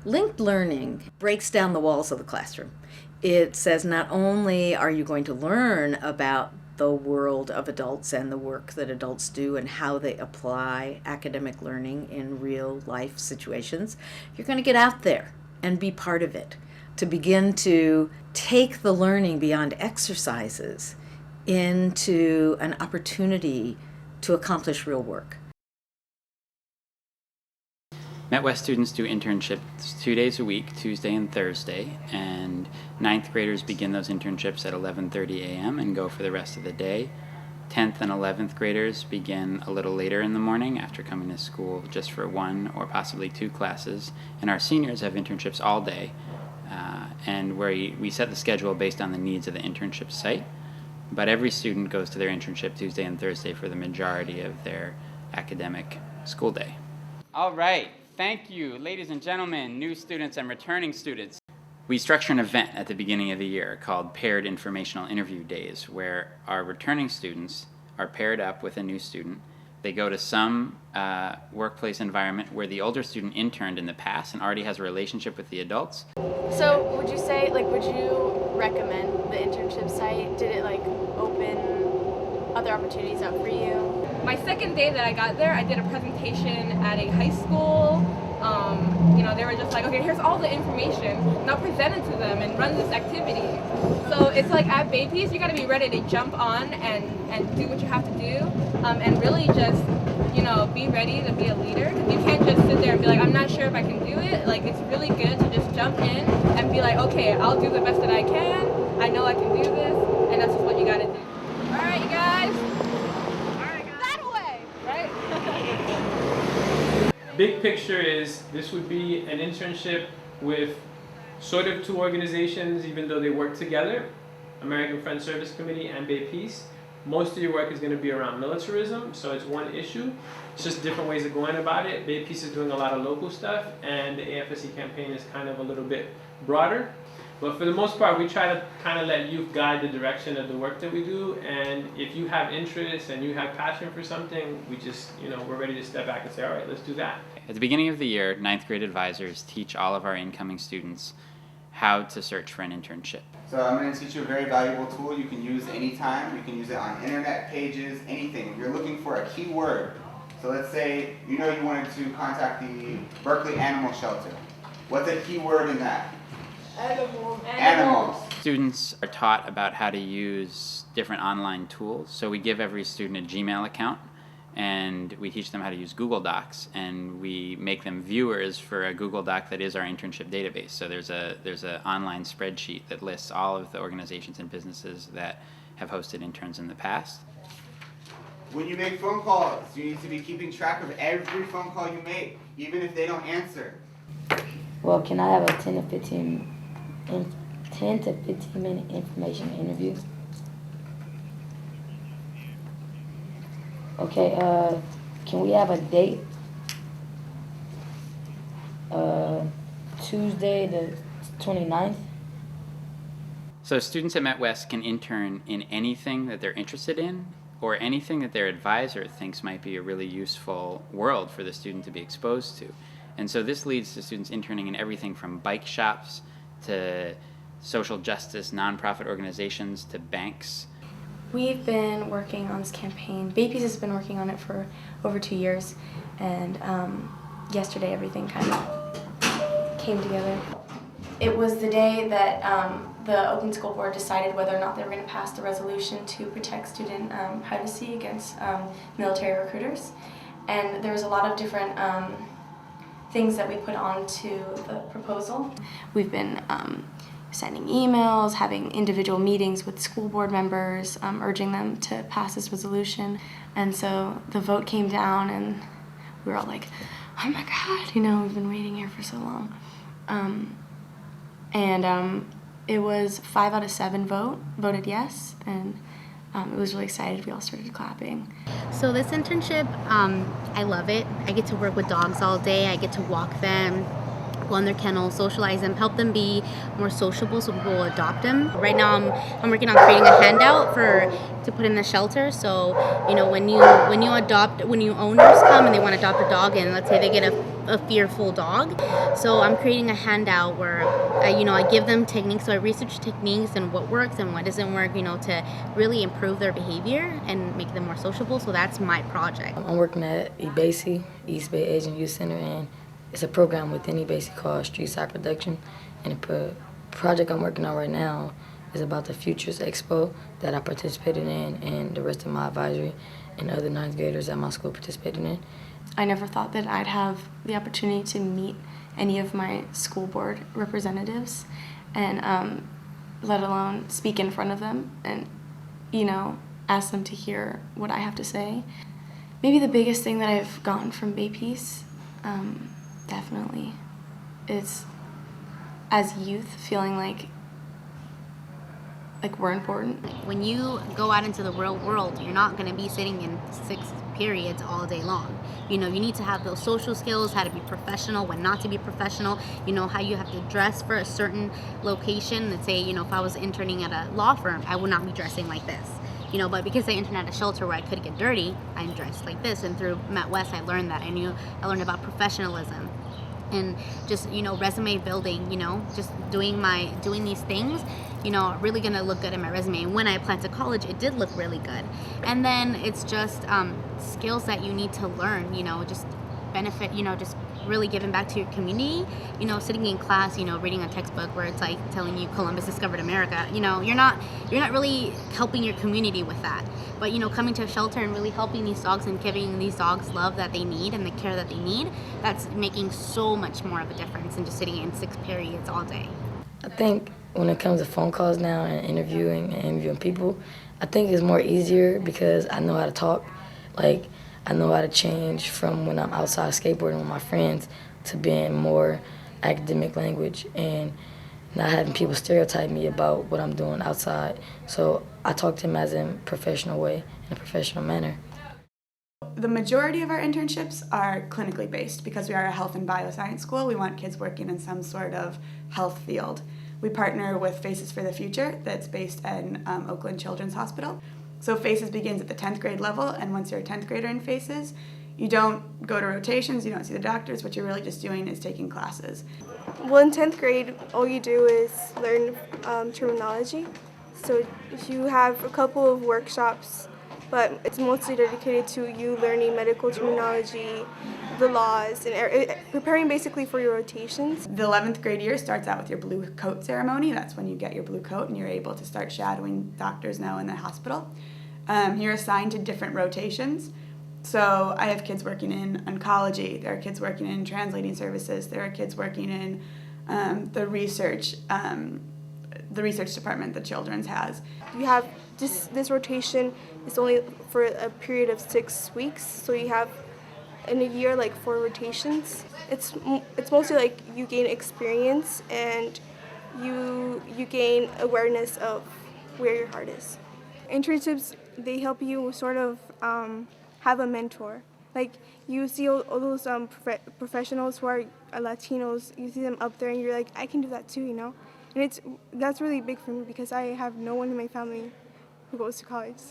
Linked learning breaks down the walls of the classroom. It says not only are you going to learn about the world of adults and the work that adults do and how they apply academic learning in real life situations, you're going to get out there and be part of it, to begin to take the learning beyond exercises into an opportunity to accomplish real work. MetWest students do internships 2 days a week, Tuesday and Thursday, and 9th graders begin those internships at 11:30 a.m. and go for the rest of the day. 10th and 11th graders begin a little later in the morning after coming to school just for 1 or possibly 2 classes, and our seniors have internships all day, and where we set the schedule based on the needs of the internship site, but every student goes to their internship Tuesday and Thursday for the majority of their academic school day. All right. Thank you, ladies and gentlemen, new students and returning students. We structure an event at the beginning of the year called Paired Informational Interview Days, where our returning students are paired up with a new student. They go to some workplace environment where the older student interned in the past and already has a relationship with the adults. So would you say, would you recommend the internship site? Did it open other opportunities up for you? My second day that I got there, I did a presentation at a high school. They were just like, okay, here's all the information. Now present it to them and run this activity. So it's like at Baypiece, you got to be ready to jump on and do what you have to do, and really just, be ready to be a leader. Because you can't just sit there and be like, I'm not sure if I can do it. It's really good to just jump in and be like, okay, I'll do the best that I can. I know I can do this, and that's just what you got to do. All right, you guys. Big picture is this would be an internship with sort of 2 organizations, even though they work together, American Friends Service Committee and Baypiece. Most of your work is going to be around militarism, so it's one issue. It's just different ways of going about it. Baypiece is doing a lot of local stuff, and the AFSC campaign is kind of a little bit broader. But for the most part, we try to kind of let youth guide the direction of the work that we do. And if you have interest and you have passion for something, we just, we're ready to step back and say, all right, let's do that. At the beginning of the year, 9th grade advisors teach all of our incoming students how to search for an internship. So I'm going to teach you a very valuable tool you can use anytime. You can use it on internet pages, anything. If you're looking for a keyword, so let's say you wanted to contact the Berkeley Animal Shelter. What's a keyword in that? Animals. Students are taught about how to use different online tools. So we give every student a Gmail account, and we teach them how to use Google Docs, and we make them viewers for a Google Doc that is our internship database. So there's a online spreadsheet that lists all of the organizations and businesses that have hosted interns in the past. When you make phone calls, you need to be keeping track of every phone call you make, even if they don't answer. Well, can I have a 10 to 15 minute information interview? Okay, can we have a date? Tuesday the 29th? So students at MetWest can intern in anything that they're interested in, or anything that their advisor thinks might be a really useful world for the student to be exposed to. And so this leads to students interning in everything from bike shops to social justice, nonprofit organizations, to banks. We've been working on this campaign. Baypiece has been working on it for over 2 years, and yesterday everything kind of came together. It was the day that the Oakland School Board decided whether or not they were going to pass the resolution to protect student privacy against military recruiters. And there was a lot of different things that we put onto the proposal. We've been sending emails, having individual meetings with school board members, urging them to pass this resolution. And so the vote came down, and we were all like, oh my God, we've been waiting here for so long. It was 5 out of 7 voted yes, and it was really excited. We all started clapping. So this internship, I love it. I get to work with dogs all day. I get to walk them, go on their kennels, socialize them, help them be more sociable so people will adopt them. Right now I'm working on creating a handout to put in the shelter. So when new owners come and they want to adopt a dog, and let's say they get a a fearful dog. So I'm creating a handout where I give them techniques. So I research techniques and what works and what doesn't work, to really improve their behavior and make them more sociable. So that's my project. I'm working at EBASI, East Bay Asian Youth Center, and it's a program within EBASI called Street Side Production. And the project I'm working on right now is about the Futures Expo that I participated in, and the rest of my advisory and other ninth graders at my school participated in. I never thought that I'd have the opportunity to meet any of my school board representatives and let alone speak in front of them and, ask them to hear what I have to say. Maybe the biggest thing that I've gotten from Bay Peace, definitely, is as youth feeling like we're important. When you go out into the real world, you're not going to be sitting in 6 periods all day long. You need to have those social skills, how to be professional, when not to be professional, how you have to dress for a certain location. Let's say, if I was interning at a law firm, I would not be dressing like this. But because I interned at a shelter where I could get dirty, I'm dressed like this. And through Met West, I learned that. I learned about professionalism. And just resume building, just doing these things, really gonna look good in my resume. And when I applied to college, it did look really good. And then it's just skills that you need to learn, just benefit, just really giving back to your community. Sitting in class, reading a textbook where it's like telling you Columbus discovered America. You're not really helping your community with that. But coming to a shelter and really helping these dogs and giving these dogs love that they need and the care that they need, that's making so much more of a difference than just sitting in 6 periods all day. I think when it comes to phone calls now and interviewing people, I think it's more easier because I know how to talk. I know how to change from when I'm outside skateboarding with my friends to being more academic language and not having people stereotype me about what I'm doing outside. So I talk to them as in a professional way, in a professional manner. The majority of our internships are clinically based because we are a health and bioscience school. We want kids working in some sort of health field. We partner with Faces for the Future that's based in Oakland Children's Hospital. So Faces begins at the 10th grade level, and once you're a 10th grader in Faces, you don't go to rotations, you don't see the doctors. What you're really just doing is taking classes. Well, in 10th grade, all you do is learn terminology. So you have a couple of workshops, but it's mostly dedicated to you learning medical terminology, the laws, and preparing basically for your rotations. The 11th grade year starts out with your blue coat ceremony. That's when you get your blue coat and you're able to start shadowing doctors now in the hospital. You're assigned to different rotations. So I have kids working in oncology, there are kids working in translating services, there are kids working in the research department that Children's has. You have this rotation is only for a period of 6 weeks, so you have in a year 4 rotations. It's mostly you gain experience and you gain awareness of where your heart is. Internships, they help you sort of have a mentor. You see all those professionals who are Latinos, you see them up there and you're like, I can do that too, And that's really big for me because I have no one in my family who goes to college.